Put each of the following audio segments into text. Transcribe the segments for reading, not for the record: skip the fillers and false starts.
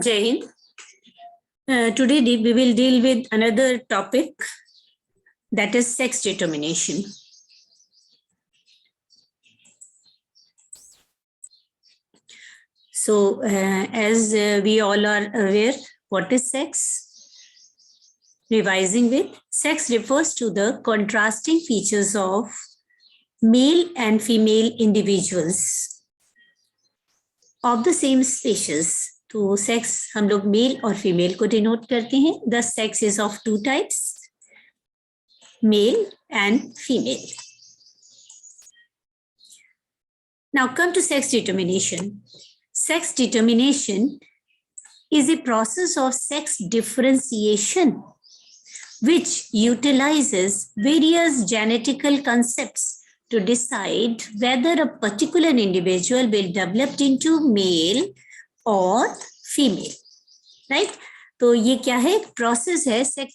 Jai Hind. Today we will deal with another topic, that is sex determination. So as we all are aware, what is sex? Revising with, sex refers to the contrasting features of male and female individuals of the same species. तो sex हम लोग mail और female को denote करते हैं. The sex is of two types, male and female. Now come to sex determination. Sex determination is a process of sex differentiation which utilizes various genetical concepts to decide whether a particular individual will develop into male or female, right? तो ये क्या है? एक process है sex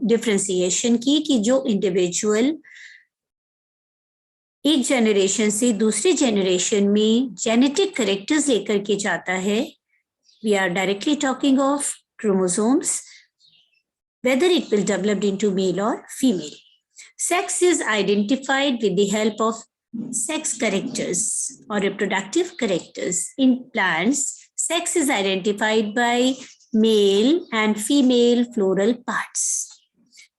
differentiation की, कि जो individual एक जनरेशन से दूसरे जनरेशन में जेनेटिक कैरेक्टर्स लेकर के जाता है. We are directly talking of chromosomes, whether it will develop into male or female. Sex is identified with the help of sex characters or reproductive characters. In plants, sex is identified by male and female floral parts.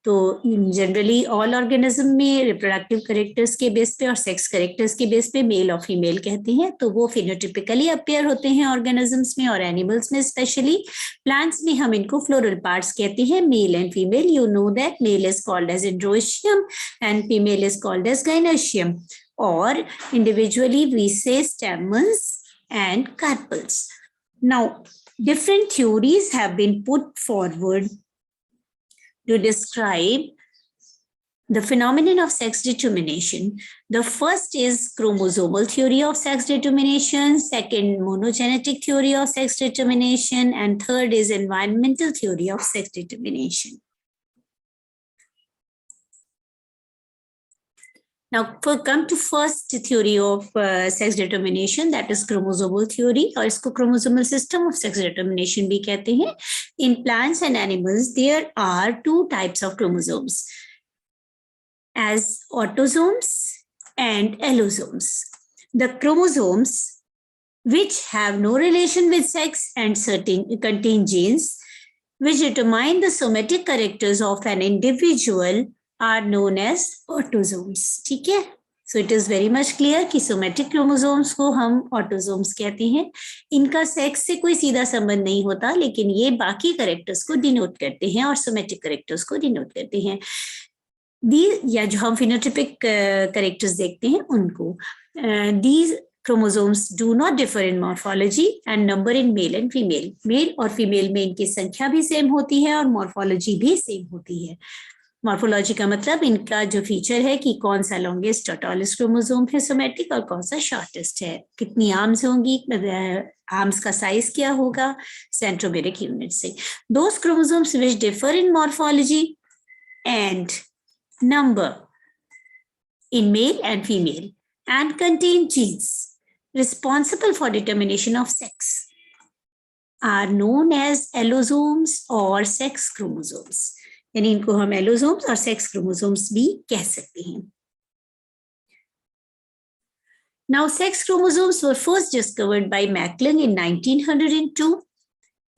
तो generally all organism में reproductive characters के base पे और sex characters के base पे mail और female कहते हैं. तो वो फिनोटिपिकली अपीयर होते हैं ऑर्गेनिजम्स में और एनिमल्स में. स्पेशली प्लांट्स में हम इनको फ्लोरल पार्ट्स कहते हैं, male and female. You know that male is called as androecium and female is called as gynoecium. और individually we say stamens and carpels. Now different theories have been put forward to describe the phenomenon of sex determination. The first is chromosomal theory of sex determination, second monogenetic theory of sex determination, and third is environmental theory of sex determination. Now, come to first theory of sex determination, that is chromosomal theory, और इसको chromosomal system of sex determination भी कहते हैं. In plants and animals, there are two types of chromosomes, as autosomes and allosomes. The chromosomes which have no relation with sex and contain genes which determine the somatic characters of an individual are known as autosomes. ठीक है? So it is very much clear कि somatic chromosomes को हम autosomes कहते हैं. इनका sex से कोई सीधा संबंध नहीं होता, लेकिन ये बाकी कैरेक्टर्स को डिनोट करते हैं और somatic कैरेक्टर्स को डिनोट करते हैं. या जो हम phenotypic कैरेक्टर्स देखते हैं उनको. These chromosomes do not differ in morphology and number in male and female. Male और female में इनकी संख्या भी सेम होती है और morphology भी सेम होती है. मॉर्फोलॉजी का मतलब इनका जो फीचर है कि कौन सा लॉन्गेस्ट और टॉलेस्ट क्रोमोसोम है सोमेटिक और कौन सा शॉर्टेस्ट है, कितनी आर्म्स होंगी, आर्म्स का साइज क्या होगा, सेंट्रोमेरिक यूनिट से. Those chromosomes which differ in morphology and number in male and female and contain genes responsible for determination of sex are known as allosomes और सेक्स क्रोमोसोम्स. यानी इनको हम allosomes और sex chromosomes भी कह सकते हैं. Now, sex chromosomes were first discovered by Macklin in 1902.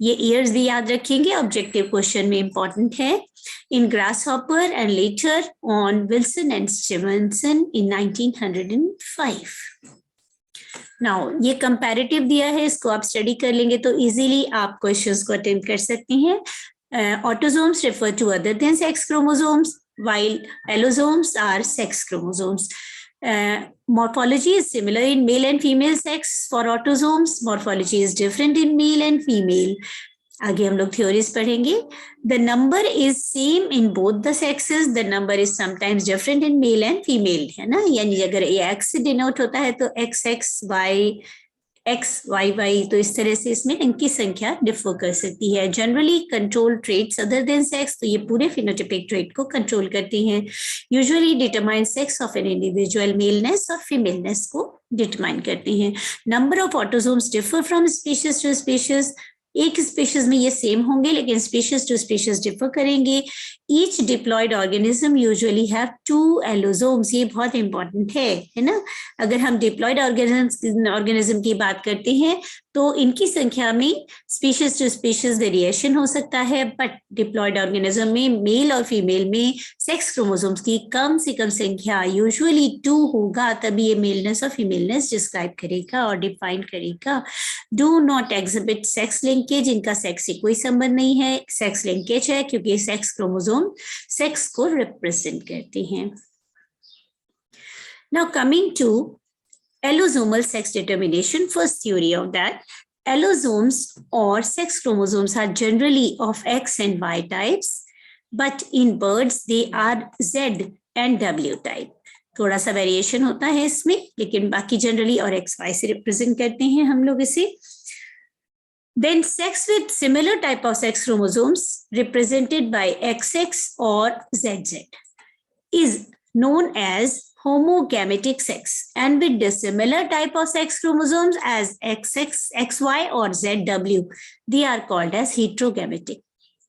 ये years भी याद रखेंगे, ऑब्जेक्टिव क्वेश्चन में इंपॉर्टेंट है. In grasshopper and later on Wilson and Stevenson in 1905. Now, ये कंपैरेटिव दिया है, इसको आप स्टडी कर लेंगे तो इजीली आप क्वेश्चंस को अटेम्प्ट कर सकते हैं. Autosomes refer to other than sex chromosomes, while allosomes are sex chromosomes. Morphology is similar in male and female sex. For autosomes, morphology is different in male and female. आगे हम लोग theories पढ़ेंगे. The number is same in both the sexes. The number is sometimes different in male and female, है ना? यानी अगर ये X से denote होता है तो XX, X, Y, तो इस तरह से इसमें इनकी संख्या डिफर कर सकती है. Generally control traits other than sex, तो ये पूरे फिनोटाइपिक ट्रेट को कंट्रोल करती हैं. Usually determine sex of an individual, maleness और फीमेलनेस को डिटरमाइन करती हैं. Number of autosomes differ from species to species. एक स्पीशीज में ये सेम होंगे लेकिन स्पीशीज टू स्पीशीज डिफर करेंगे. Each diploid organism usually have 2 allosomes. ये बहुत इंपॉर्टेंट है ना. अगर हम डिप्लॉयड ऑर्गेनिज्म की बात करते हैं तो इनकी संख्या में स्पीशीज टू स्पीशीज वेरिएशन हो सकता है, बट डिप्लॉयड ऑर्गेनिज्म में मेल और फीमेल में सेक्स क्रोमोसोम्स की कम से कम संख्या यूजुअली 2 होगा, तभी ये मेलनेस और फीमेलनेस डिस्क्राइब करेगा और डिफाइन करेगा. Do not exhibit sex linkage. इनका सेक्स से कोई संबंध नहीं है. सेक्स लिंकेज है क्योंकि सेक्स क्रोमोसोम सेक्स को रिप्रेजेंट करते हैं. Now coming to allosomal sex determination, first theory of that, allosomes or sex chromosomes are generally of X and Y types, but in birds they are Z and W type. थोड़ा सा variation होता है इसमें, लेकिन बाकी generally और XY से represent करते हैं हम लोग इसे. Then sex with similar type of sex chromosomes represented by XX or ZZ is known as homogametic sex, and with the similar type of sex chromosomes as XX, XY or ZW, they are called as heterogametic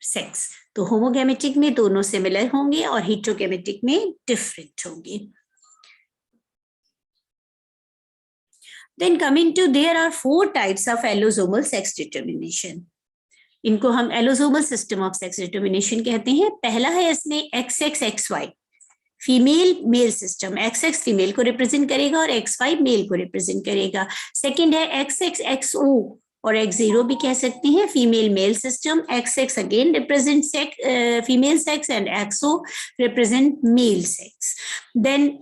sex. तो homogametic में दोनों similar होंगे और heterogametic में different होंगे. Then coming to, there are 4 types of allosomal sex determination. इनको हम allosomal system of sex determination कहते हैं. पहला है इसमें XXXY, female male system. XX female को रिप्रेजेंट करेगा और XY मेल को रिप्रेजेंट करेगा. सेकंड है XXXO और X0 भी कह सकते हैं, female male system. XX again represent female sex and XO represent male sex. Then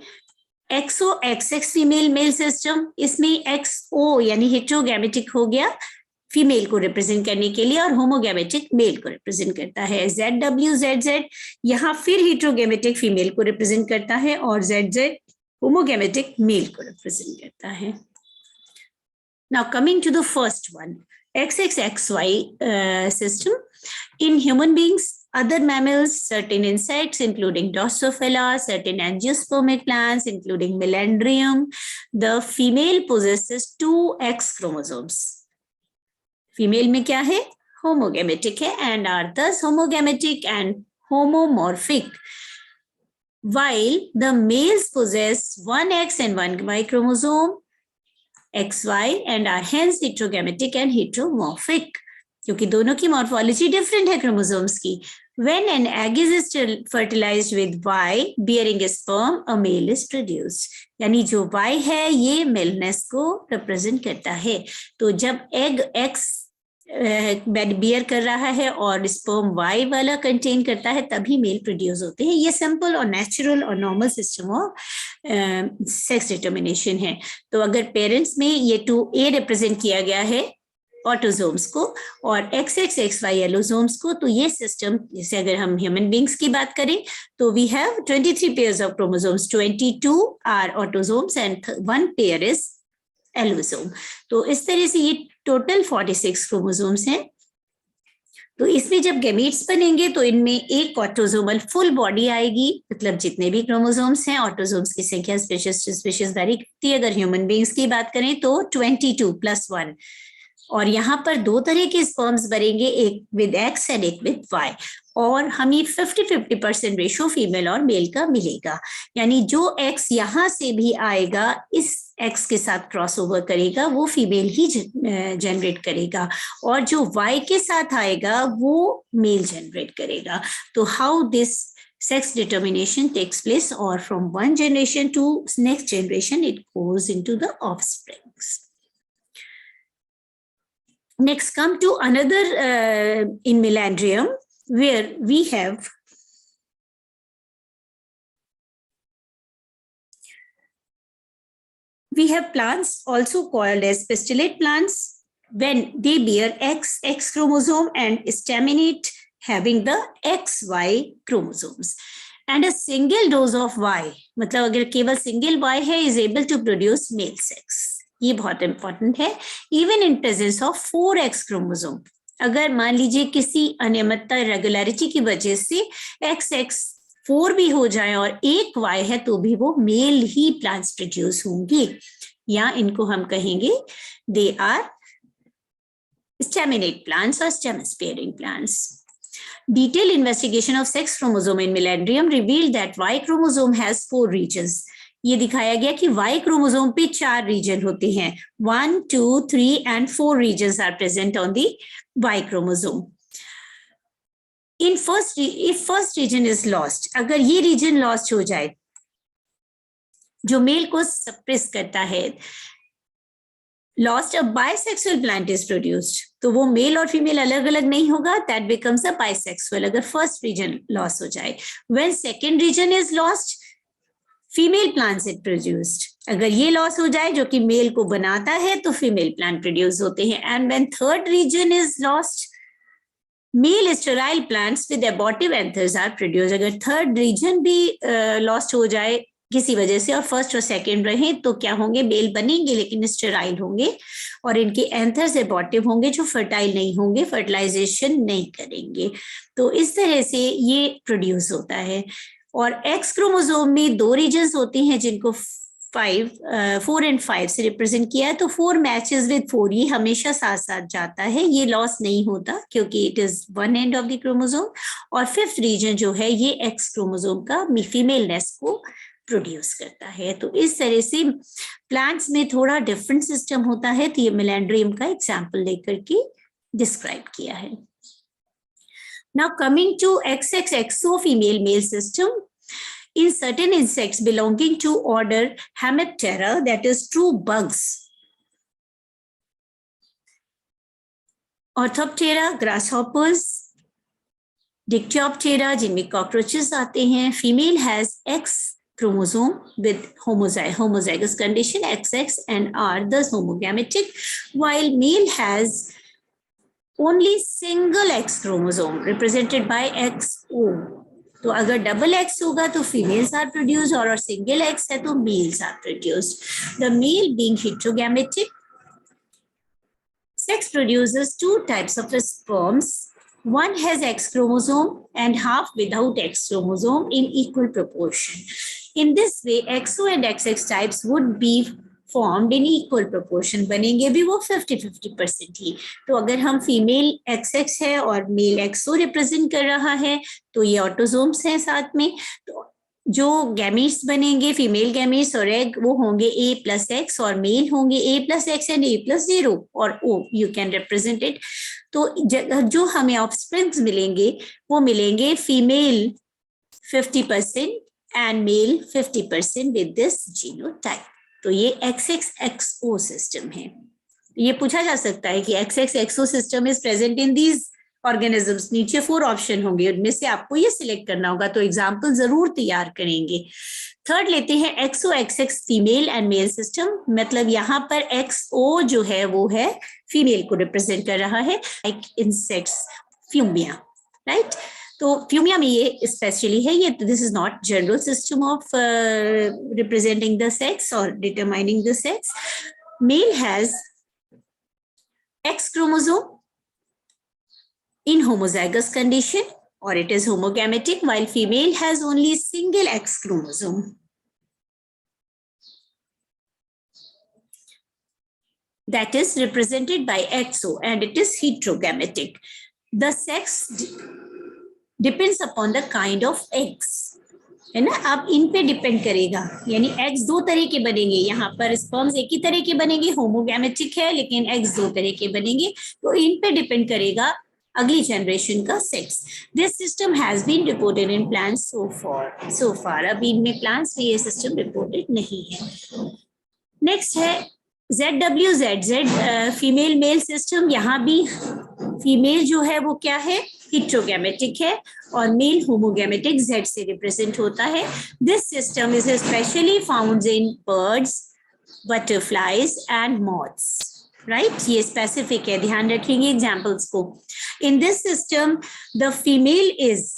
XO XX female male system, इसमें XO यानी हेटेरोगैमेटिक हो गया फीमेल को रिप्रेजेंट करने के लिए और होमोगैमेटिक मेल को रिप्रेजेंट करता है. ZW ZZ यहाँ फिर हेटेरोगैमेटिक फीमेल को रिप्रेजेंट करता है और ZZ होमोगैमेटिक मेल को रिप्रेजेंट करता है. Now coming to the first one, XXXY system. In human beings, other mammals, certain insects including Drosophila, certain angiospermic plants including Melandrium, the female possesses 2 X chromosomes. Female में क्या है? Homogametic है and are thus homogametic and homomorphic, while the males possess 1 X and 1 Y chromosome XY and are hence heterogametic and heteromorphic, क्योंकि दोनों की morphology different है chromosomes की. When an egg is fertilized with Y bearing a sperm, a male is produced. यानी जो Y है ये मेलनेस को रिप्रेजेंट करता है. तो जब एग X बियर कर रहा है और स्पर्म Y वाला कंटेन करता है तभी मेल प्रोड्यूस होते हैं. ये सिंपल और नेचुरल और normal system of sex determination है. तो अगर पेरेंट्स में ये 2A रिप्रेजेंट किया गया है ऑटोजोम्स को और XXXY एलोसोम्स को, तो ये सिस्टम, जैसे अगर हम ह्यूमन बींग्स की बात करें तो we have 23 pairs of chromosomes, 22 are autosomes and 1 pair is allosome. तो इस तरह से ये टोटल 46 क्रोमोसोम्स हैं. तो इसमें जब गैमीट्स बनेंगे तो इनमें एक ऑटोजोमल फुल बॉडी आएगी, मतलब जितने भी क्रोमोसोम्स हैं. ऑटोजोम्स की संख्या स्पीशीज वेरी करती है. अगर ह्यूमन बींग्स की बात करें तो 22 + 1, और यहाँ पर 2 तरह के स्पर्म्स बनेंगे, एक विद X एंड एक विद Y, और हमें 50-50% रेशो फीमेल और मेल का मिलेगा. यानी जो X यहाँ से भी आएगा इस X के साथ क्रॉस ओवर करेगा वो फीमेल ही जनरेट करेगा, और जो Y के साथ आएगा वो मेल जनरेट करेगा. तो how this sex determination takes place, or from one generation to next generation it goes into the offsprings. Next, come to another in Melandrium, where we have plants also called as pistillate plants when they bear XX chromosome and staminate having the XY chromosomes. And a single dose of Y, मतलब अगर केवल single Y है, is able to produce male sex. ये बहुत important है. Even in presence of 4X chromosome, अगर मान लीजिए किसी अनियमितता रेगुलरिटी की वजह से XX4 भी हो जाए और एक Y है तो भी वो मेल ही प्लांट्स प्रोड्यूस होंगे, या इनको हम कहेंगे they are staminate plants or stem sparing plants. Detailed investigation of sex chromosome in Millennium revealed that Y chromosome has 4 regions. ये दिखाया गया कि Y क्रोमोसोम पे 4 रीजन होते हैं. 1, 2, 3 and 4 regions are present on the Y chromosome. If first region is lost, अगर ये region lost हो जाए, जो मेल को सप्रेस करता है, lost a bisexual plant is produced, तो वो मेल और फीमेल अलग अलग नहीं होगा, that becomes a bisexual, अगर first region loss हो जाए. When second region is lost, female plant it produced, अगर ये लॉस हो जाए जो कि मेल को बनाता है तो फीमेल प्लांट प्रोड्यूस होते हैं. And when third region is lost, male sterile plants with abortive anthers are produce. अगर थर्ड रीजन भी लॉस्ट हो जाए किसी वजह से और फर्स्ट और सेकंड रहे तो क्या होंगे, मेल बनेंगे लेकिन स्टेराइल होंगे और इनके एंथर्स एबॉर्टिव होंगे जो फर्टाइल नहीं होंगे, फर्टिलाइजेशन नहीं करेंगे. तो इस तरह से ये प्रोड्यूस होता है. और एक्स क्रोमोसोम में 2 रीजन्स होते हैं जिनको 4 and 5 से रिप्रेजेंट किया है. तो 4 मैचेस विद 4 ये हमेशा साथ साथ जाता है, ये लॉस नहीं होता क्योंकि it is one end of the chromosome. और 5th रीजन जो है ये एक्स क्रोमोसोम का फीमेलनेस को प्रोड्यूस करता है. तो इस तरह से प्लांट्स में थोड़ा डिफरेंट सिस्टम होता है. तो ये मिलेंड्रियम का एग्जाम्पल लेकर के डिस्क्राइब किया है. Now coming to XXXO female male system, in certain insects belonging to order Hemiptera, that is true bugs, Orthoptera, grasshoppers, Dictyoptera जिनमें cockroaches आते हैं, female has X chromosome with homozygous condition XX and are thus homogametic, while male has only single X chromosome represented by XO. तो अगर double X होगा तो females are produced और single X है तो males are produced. The male being heterogametic, sex produces 2 types of sperms. One has X chromosome and half without X chromosome in equal proportion. In this way, XO and XX types would be formed in equal proportion, बनेंगे भी वो 50-50% ही. तो अगर हम female XX है और mail XO represent कर रहा है तो ये ऑटोसोम्स हैं साथ में. तो जो गैमीट्स बनेंगे फीमेल गैमीट्स और एग वो होंगे A+X और मेल होंगे A+X एंड A+0 और O, you can represent it. तो जो हमें ऑफस्प्रिंग्स मिलेंगे वो मिलेंगे female 50% and male 50% with this genotype. तो ये XXXO सिस्टम है. ये पूछा जा सकता है कि XXXO system is present in these organisms. नीचे 4 ऑप्शन होंगे, उनमें से आपको ये सिलेक्ट करना होगा. तो एग्जाम्पल जरूर तैयार करेंगे. थर्ड लेते हैं XOXX female and male system. मतलब यहाँ पर XO जो है वो है फीमेल को रिप्रेजेंट कर रहा है, लाइक इंसेक्ट्स फ्यूमिया, राइट. तो फ्यूमिया में ये स्पेशली है. ये this is not general system of representing the sex और determining the sex. Male has X chromosome in homozygous condition or it is homogametic, while female has only single X chromosome. That is represented by XO and it is heterogametic. The sex depends upon the kind of eggs, है ना. अब इन पे depend करेगा, यानी eggs 2 तरह के बनेंगे. यहाँ पर स्पर्म्स एक ही तरह के बनेंगे, होमोगैमेटिक है, लेकिन एग्स 2 तरह के बनेंगे. तो इन पे डिपेंड करेगा अगली जनरेशन का sex. This system has been reported in plants so far. अभी इनमें प्लांट्स में ये सिस्टम रिपोर्टेड नहीं है. नेक्स्ट है ZWZZ फीमेल मेल सिस्टम. यहाँ भी फीमेल जो है वो क्या है, heterogametic है और मेल होमोगैमेटिक Z से रिप्रेजेंट होता है. This system is specially found in birds, butterflies and moths, right. ये स्पेसिफिक है, ध्यान रखेंगे एग्जांपल्स को. In this system the female is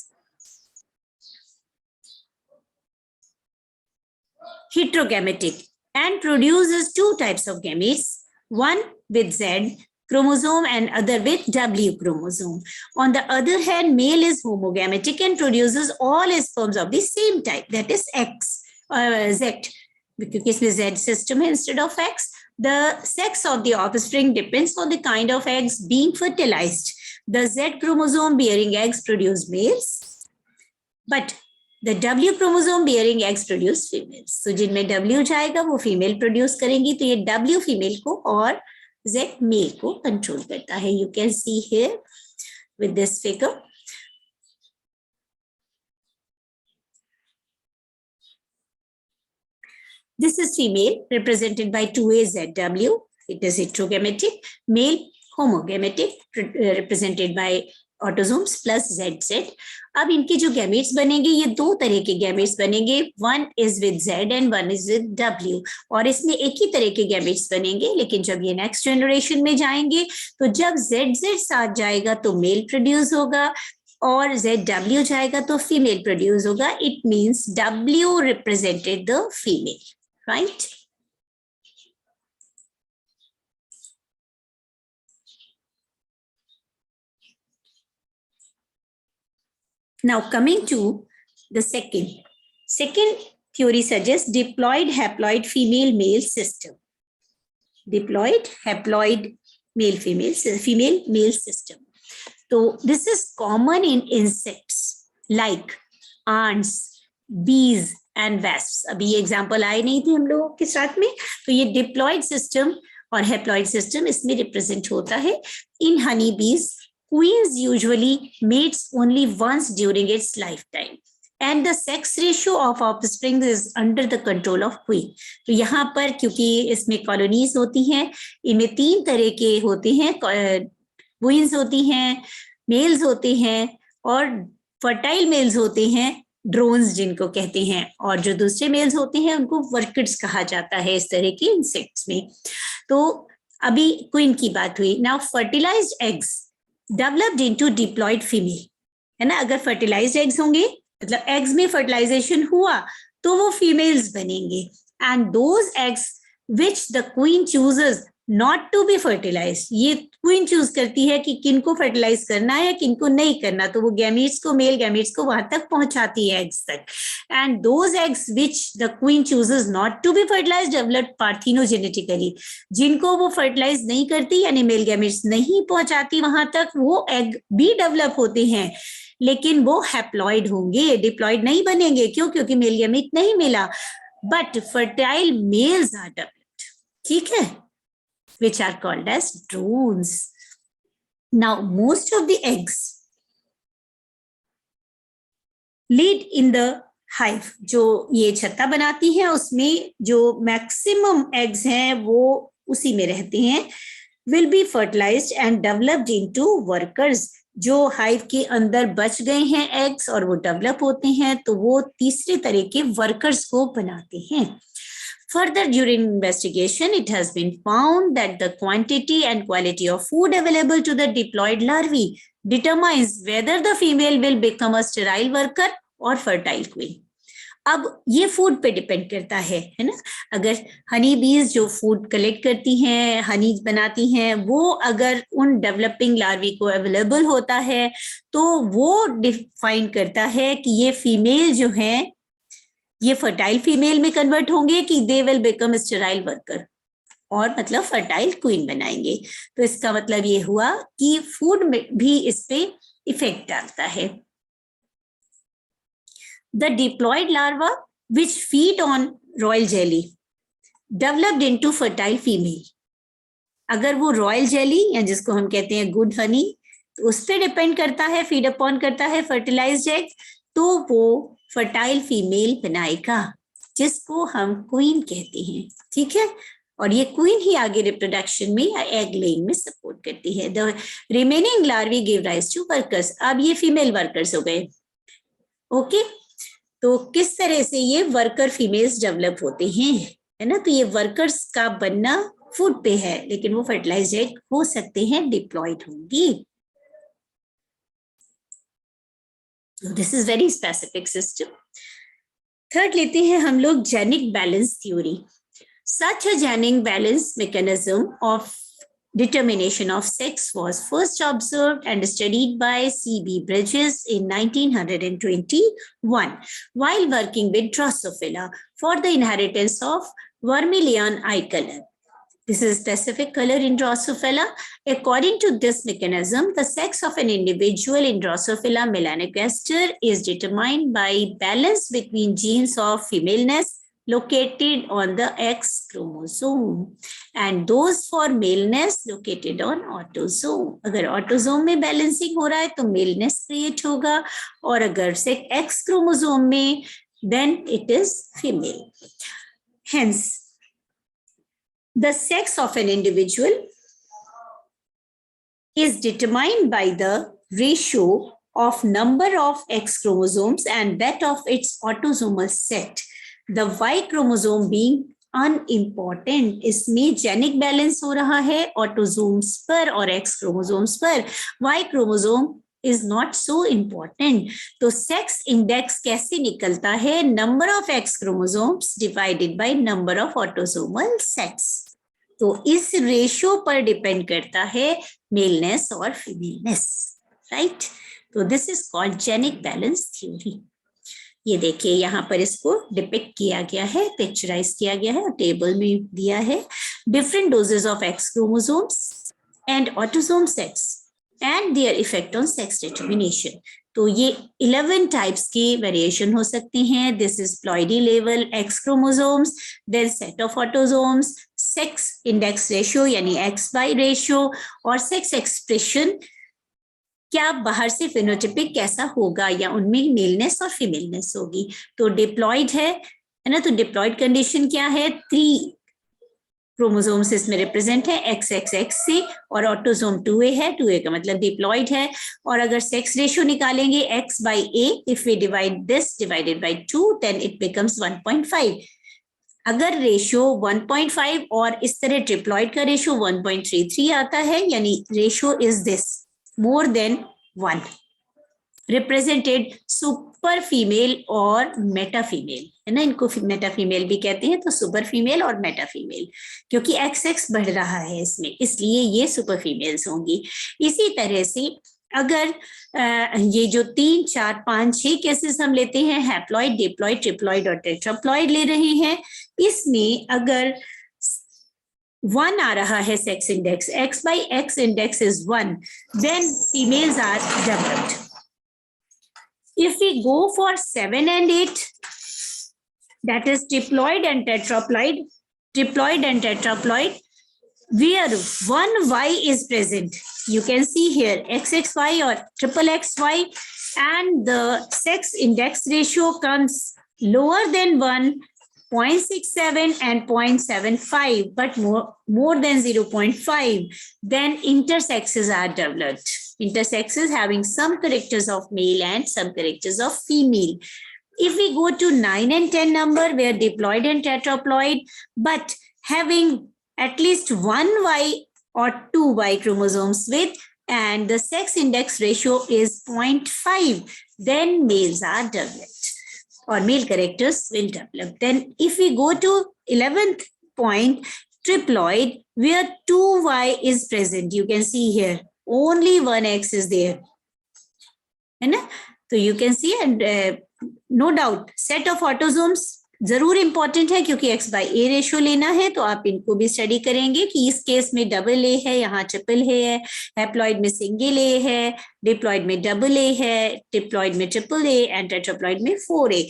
heterogametic and produces 2 types of gametes, one with Z chromosome and other with W chromosome. On the other hand, male is homogametic and produces all sperms of the same type, that is Z, क्योंकि इसमें Z system है instead of X, The sex of the offspring depends on the kind of eggs being fertilized. The Z chromosome bearing eggs produce males, but the W chromosome bearing eggs produce females. So जिनमें W जाएगा वो female produce करेंगी, तो ये W female को और Z mail को control करता है. You can see here with this figure. This is female represented by 2AZW. It is heterogametic. Male homogametic represented by autosomes plus ZZ. अब इनके जो गैमेट्स बनेंगे ये दो तरह के गैमेट्स बनेंगे, one is with Z and one is with W. और इसमें एक ही तरह के गैमेट्स बनेंगे, लेकिन जब ये नेक्स्ट जनरेशन में जाएंगे तो जब ZZ साथ जाएगा तो मेल प्रोड्यूस होगा और ZW जाएगा तो फीमेल प्रोड्यूस होगा. It means W represented the female, right? Now coming to the second theory suggests diploid haploid female male system. Diploid haploid female male system. So this is common in insects like ants, bees and wasps. अभी ये example आए नहीं थे हम लोगों के साथ में, तो ये diploid system और haploid system इसमें represent होता है. In honeybees, queens usually mates only once during its lifetime, and the sex ratio of offspring is under the control of queen. तो यहाँ पर क्योंकि इसमें कॉलोनीज होती हैं, इनमें तीन तरह के होते हैं, क्वींस होती हैं, मेल्स होते हैं और फर्टाइल मेल्स होते हैं, ड्रोन्स जिनको कहते हैं, और जो दूसरे मेल्स होते हैं उनको वर्कर्स कहा जाता है इस तरह के इंसेक्ट्स में. तो अभी क्वीन की बात हुई. Now fertilised eggs developed into diploid female, है ना. अगर फर्टिलाइज्ड एग्स होंगे मतलब एग्स में फर्टिलाइजेशन हुआ तो वो फीमेल्स बनेंगे. And those eggs which the queen chooses not to be fertilise, ये क्वीन चूज करती है कि किनको फर्टिलाइज करना है किनको नहीं करना, तो वो गैमीट्स को, मेल गैमीट्स को वहां तक पहुंचाती है एग्स तक. And those eggs which the queen chooses not to be fertilize develop parthenogenetically, जिनको वो फर्टिलाइज नहीं करती यानी मेल गैमीट्स नहीं पहुंचाती वहां तक, वो एग भी डेवलप होते हैं लेकिन वो हैप्लॉइड होंगे, डिप्लॉइड नहीं बनेंगे. क्यों? क्योंकि मेल गैमीट नहीं मिला. But fertile males are developed, ठीक है, which are called as drones. Now, most of the eggs laid in the hive, जो ये छत्ता बनाती है उसमें जो मैक्सिमम एग्स हैं वो उसी में रहते हैं, will be fertilized and developed into workers. जो हाइव के अंदर बच गए हैं एग्स और वो डेवलप होते हैं तो वो तीसरे तरह के वर्कर्स को बनाते हैं. Further, during investigation, it has been found that the quantity and quality of food available to the diploid larvae determines whether the female will become a sterile worker or fertile queen. अब ये food पे depend करता है ना. अगर हनी बीज जो food collect करती हैं, हनी बनाती हैं, वो अगर उन डेवलपिंग लार्वी को अवेलेबल होता है तो वो डिफाइन करता है कि ये फीमेल जो है ये फर्टाइल फीमेल में कन्वर्ट होंगे कि they will become sterile worker, और मतलब फर्टाइल क्वीन बनाएंगे. तो इसका मतलब ये हुआ कि फूड में भी इस पे इफेक्ट डालता है. The diploid larva which feed on royal jelly developed into fertile female. अगर वो रॉयल जेली या जिसको हम कहते हैं गुड हनी, तो उस पर डिपेंड करता है, फीड अपॉन करता है फर्टिलाइज्ड एग, तो वो फर्टाइल फीमेल बनाएगा जिसको हम क्वीन कहते हैं, ठीक है. और ये क्वीन ही आगे रिप्रोडक्शन में या एग लेइंग में सपोर्ट करती है. The remaining larvae give rise to workers. अब ये फीमेल वर्कर्स हो गए, ओके. तो किस तरह से ये वर्कर फीमेल्स डेवलप होते हैं, है ना. तो ये वर्कर्स का बनना फूड पे है, लेकिन वो फर्टिलाइज्ड एग हो सकते हैं, डिप्लॉयड होंगी. This is very specific system. Third लेते हैं हम लोग genic balance theory. Such a genic balance mechanism of determination of sex was first observed and studied by C.B. Bridges in 1921 while working with Drosophila for the inheritance of vermilion eye color. This is specific color in Drosophila. According to this mechanism, the sex of an individual in Drosophila melanogaster is determined by balance between genes of femaleness located on the X chromosome and those for maleness located on autosome. अगर autosome में balancing हो रहा है तो maleness create होगा और अगर से X chromosome में then it is female. Hence, the sex of an individual is determined by the ratio of number of X chromosomes and that of its autosomal set. The Y chromosome being unimportant, इसमें genic balance हो रहा है autosomes पर और X chromosomes पर. Y chromosome is not so important. तो sex index कैसे निकलता है? Number of X chromosomes divided by number of autosomal sets. तो इस रेशियो पर डिपेंड करता है मेलनेस और फीमेलनेस, राइट? तो this is called genic balance theory. ये देखिए यहाँ पर इसको डिपिक्ट किया गया है, पिक्चराइज किया गया है और टेबल में दिया है. Different doses of X chromosomes and autosome sets and their effect on sex determination. तो ये 11 टाइप्स की वेरिएशन हो सकती हैं. This is ploidy level, X chromosomes, then set of autosomes, sex index ratio यानी एक्स बाई रेशियो और sex expression. क्या बाहर से फिनोटाइपिक कैसा होगा या उनमें मेलनेस और फीमेलनेस होगी. तो डिप्लॉइड है ना, तो डिप्लॉइड कंडीशन क्या है? 3 क्रोमोसोम्स इसमें रिप्रेजेंट है एक्स एक्स एक्स से और ऑटोसोम 2a है. 2a का मतलब डिप्लॉइड है. और अगर सेक्स रेशियो निकालेंगे x by a, if we divide this divided by 2 then it becomes 1.5. अगर रेशियो 1.5 और इस तरह ट्रिप्लॉइड का रेशियो 1.33 आता है यानी ratio is this more than 1, represented super female और मेटा फीमेल है ना. इनको मेटा फीमेल भी कहते हैं. तो सुपर फीमेल और मेटा फीमेल, क्योंकि एक्स एक्स बढ़ रहा है इसमें, इसलिए ये सुपर फीमेल्स होंगी. इसी तरह से अगर ये जो 3, 4, 5, 6 केसेस हम लेते हैं, हैप्लॉइड, डिप्लॉइड, ट्रिप्लॉइड और टेट्राप्लॉइड ले रहे हैं, इसमें अगर 1 आ रहा है sex index, x by x index is 1, then females are developed. If we go for 7 and 8, that is triploid and tetraploid, where 1y is present. You can see here XXY or XXY, and the sex index ratio comes lower than 1, 0.67 and 0.75, but more than 0.5, then intersexes are developed. Intersexes having some characters of male and some characters of female. If we go to 9 and 10 number, where diploid and tetraploid, but having at least 1y or 2y chromosomes with, and the sex index ratio is 0.5, then males are developed or male characters will develop. Then if we go to 11th point, triploid, where 2y is present, you can see here only 1x is there, है ना. तो you can see, and no doubt set of autosomes जरूर important है क्योंकि x by a ratio लेना है. तो आप इनको भी स्टडी करेंगे कि इस केस में डबल ए है, यहाँ ट्रिपल ए है, हैप्लॉइड में सिंगल ए है, डिप्लॉइड में डबल ए है, ट्रिप्लॉइड में ट्रिपल ए एंड टेट्राप्लॉइड में 4a.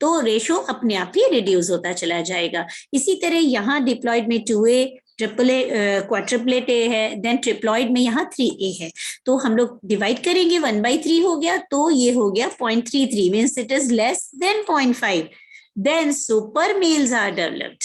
तो रेशियो अपने आप ही रिड्यूस होता चला जाएगा. इसी तरह यहाँ डिप्लॉइड में 2a, ट्रिपल ए, क्वाड्रपलेट ए है, देन ट्रिप्लॉइड में यहाँ 3a है. तो हम लोग डिवाइड करेंगे, 1/3 हो गया, तो ये हो गया 0.33, means it is less than 0.5. then super males are developed,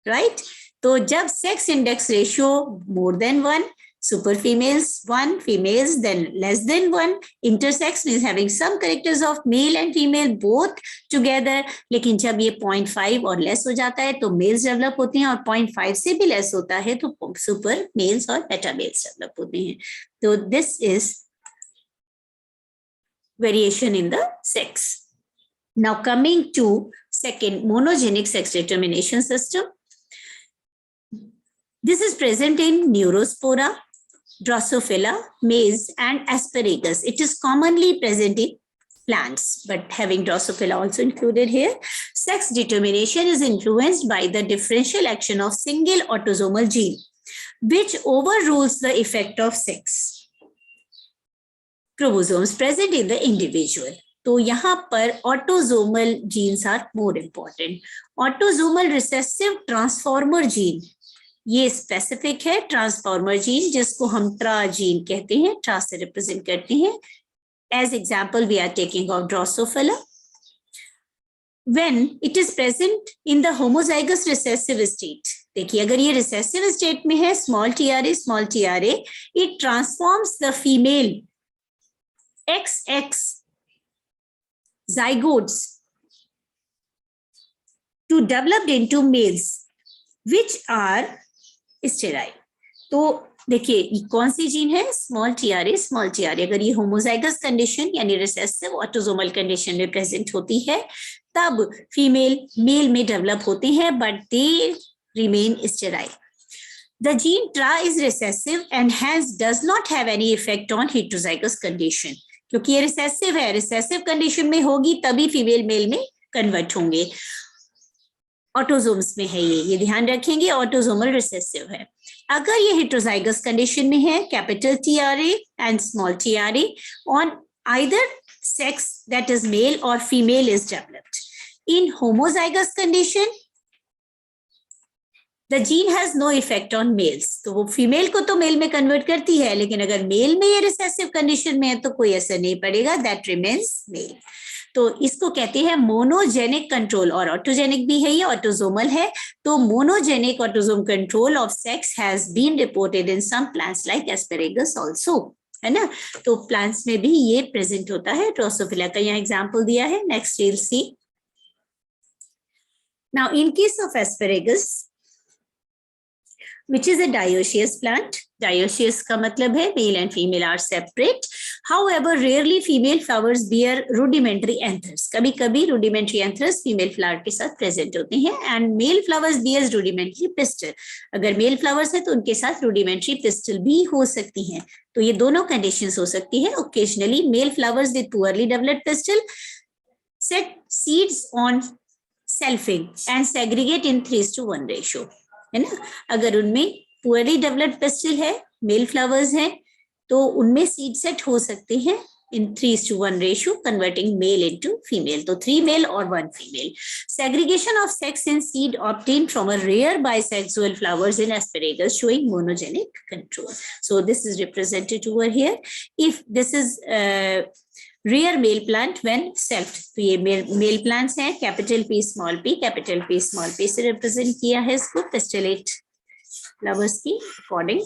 right? तो जब sex index ratio more than 1, super females 1, females then less than 1, intersex means having some characters of male and female both together. लेकिन जब ये 0.5 और less हो जाता है तो males develop होते हैं, और 0.5 से भी less होता है तो super males और beta males develop होते हैं. तो this is variation in the sex. Now coming to second, monogenic sex determination system. This is present in Neurospora, Drosophila, maize, and asparagus. It is commonly present in plants, but having Drosophila also included here. Sex determination is influenced by the differential action of single autosomal gene. which overrules the effect of sex chromosomes present in the individual. तो यहाँ पर autosomal genes are more important. Autosomal recessive transformer gene, ये specific है transformer gene, जिसको हम ट्रा gene कहते हैं, ट्रा से रिप्रेजेंट करते हैं. As example we are taking of Drosophila. When it is present in the homozygous recessive state, देखिए अगर ये recessive state में है, small tra, it transforms the female XX zygotes to develop into males which are sterile. तो देखिए कौन सी gene है, स्मॉल टीआरए. अगर ये होमोजाइगस कंडीशन यानी रिसेसिव ऑटोसोमल कंडीशन में प्रेजेंट होती है, तब फीमेल मेल में डेवलप होते हैं, but they remain sterile. The gene tra is recessive and hence does not have any effect on heterozygous condition. क्योंकि ये रिसेसिव है, रिसेसिव कंडीशन में होगी तभी फीमेल मेल में कन्वर्ट होंगे. ऑटोसोम्स में है ये ध्यान रखेंगे, ऑटोसोमल रिसेसिव है. अगर ये हेटेरोजाइगस कंडीशन में है, capital TRE and small TRE on either sex, that is male or female, is developed. In homozygous condition, the gene has no effect on males. तो वो फीमेल को तो मेल में कन्वर्ट करती है, लेकिन अगर मेल में ये रिसेसिव कंडीशन में है तो कोई असर नहीं पड़ेगा, that remains male. तो इसको कहते हैं मोनोजेनिक कंट्रोल, और ऑटोजेनिक भी है, ये ऑटोसोमल है. तो monogenic autosome control of sex has been reported in some plants like asparagus also, है ना. तो प्लांट्स में भी ये प्रेजेंट होता है. ड्रोसोफिला का यहाँ एग्जांपल दिया है. Next we'll see. Now in case of asparagus, which is a dioecious plant. Dioecious का मतलब है male and female are separate. However, rarely female flowers bear rudimentary anthers. कभी-कभी rudimentary anthers female flower के साथ present होते हैं, and male flowers bears rudimentary pistil. अगर male flowers है तो उनके साथ rudimentary pistil भी हो सकती हैं. तो ये दोनों conditions हो सकती है. Occasionally, male flowers with poorly developed pistil set seeds on selfing and segregate in 3:1 ratio. है ना. अगर उनमें पुअरली डेवलप्ड पिस्टिल है, मेल फ्लावर्स हैं, तो उनमें सीड सेट हो सकते हैं in 3:1 ratio, converting male into female. तो 3 male और 1 female. Segregation of sex in seed obtained from a rare bisexual flowers in asparagus, showing monogenic control. So this is represented over here. If this is rare male plant when selfed, तो ये male plants हैं, capital P small p से represent किया है इसको pistillate flowers की according.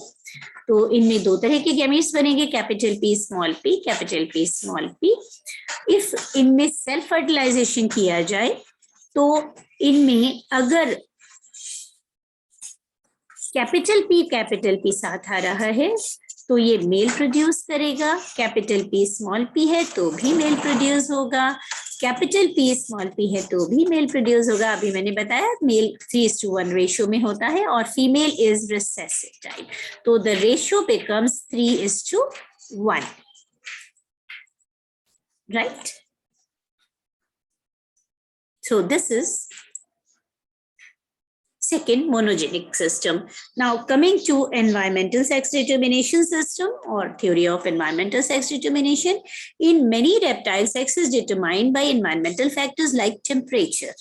तो इनमें दो तरह के गैमेट्स बनेंगे, capital P small p. If इनमें सेल्फ फर्टिलाइजेशन किया जाए तो इनमें अगर कैपिटल P साथ आ रहा है तो ये मेल प्रोड्यूस करेगा, कैपिटल P स्मॉल p है तो भी मेल प्रोड्यूस होगा, कैपिटल P स्मॉल p है तो भी मेल प्रोड्यूस होगा. अभी मैंने बताया मेल 3:1 रेशियो में होता है और फीमेल इज रिसेसिव टाइप, तो the ratio becomes 3:1, right. So this is second monogenic system. Now coming to environmental sex determination system or theory of environmental sex determination. In many reptiles, sex is determined by environmental factors like temperature.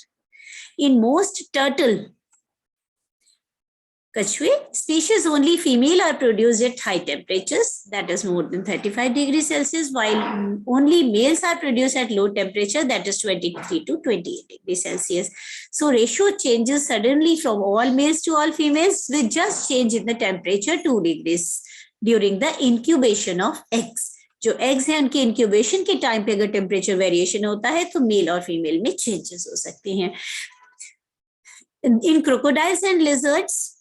In most turtle, kachwe species, only female are produced at high temperatures, that is more than 35 degrees Celsius, while only males are produced at low temperature, that is 23 to 28 degrees Celsius. So ratio changes suddenly from all males to all females with just change in the temperature 2 degrees during the incubation of eggs. जो eggs हैं उनके incubation के time पे अगर temperature variation होता है तो mail और फीमेल में changes हो सकते हैं. In crocodiles and lizards,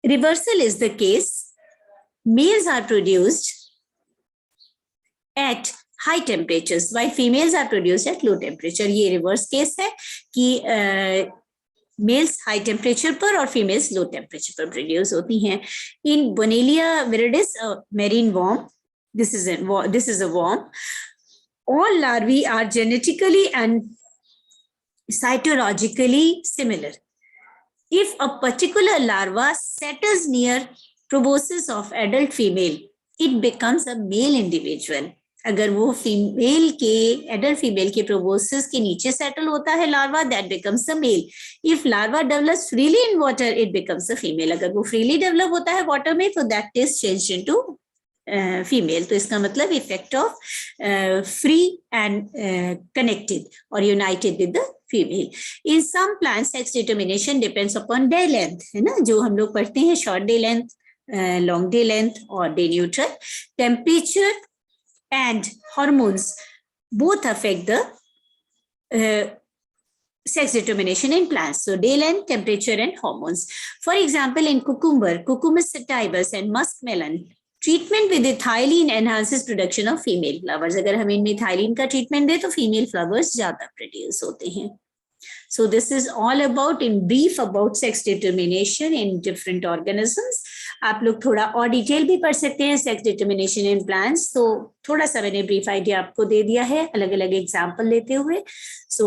reversal is the case. Males are produced at high temperatures while females are produced at low temperature. ये reverse case है कि males high temperature पर और females low temperature पर produce होती हैं. In Bonellia viridis, a marine worm, this is a worm. All larvae are genetically and cytologically similar. If a particular larva settles near proboscis of adult female, it becomes a male individual. अगर वो female के adult female के proboscis के नीचे settle होता है larva, that becomes a male. If larva develops freely in water, it becomes a female. अगर वो फ्रीली डेवलप होता है वाटर में, तो that is changed into female. तो इसका मतलब effect of free and connected और united with the female. In some plant sex determination depends upon day length, है ना, जो हम लोग पढ़ते हैं, short day length, long day length और day neutral. Temperature and hormones both affect the sex determination in plants. So day length, temperature and hormones. For example, in cucumber, Cucumis sativus and muskmelon, treatment with ethylene enhances production of female flowers. अगर हम इनमें ethylene का treatment दें तो female flowers ज़्यादा produce होते हैं. So this is all about, in brief, about sex determination in different organisms. आप लोग थोड़ा और डिटेल भी पढ़ सकते हैं sex determination in plants. तो थोड़ा सा मैंने brief idea आपको दे दिया है अलग अलग एग्जाम्पल लेते हुए. So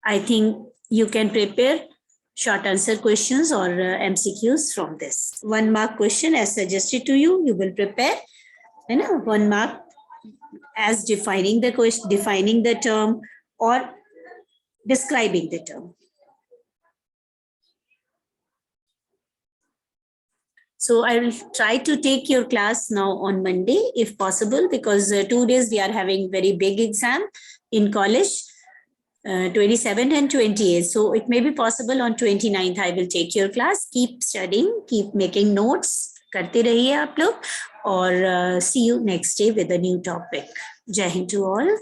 I think you can prepare short answer questions or MCQs from this. 1 mark question as suggested to you. You will prepare, you know, 1 mark as defining the question, defining the term or describing the term. So I will try to take your class now on Monday if possible, because 2 days we are having very big exam in college, 27th and 28th. So it may be possible on 29th I will take your class. Keep studying, keep making notes, करते रहिए आप लोग, और see you next day with a new topic. Jai Hind to all.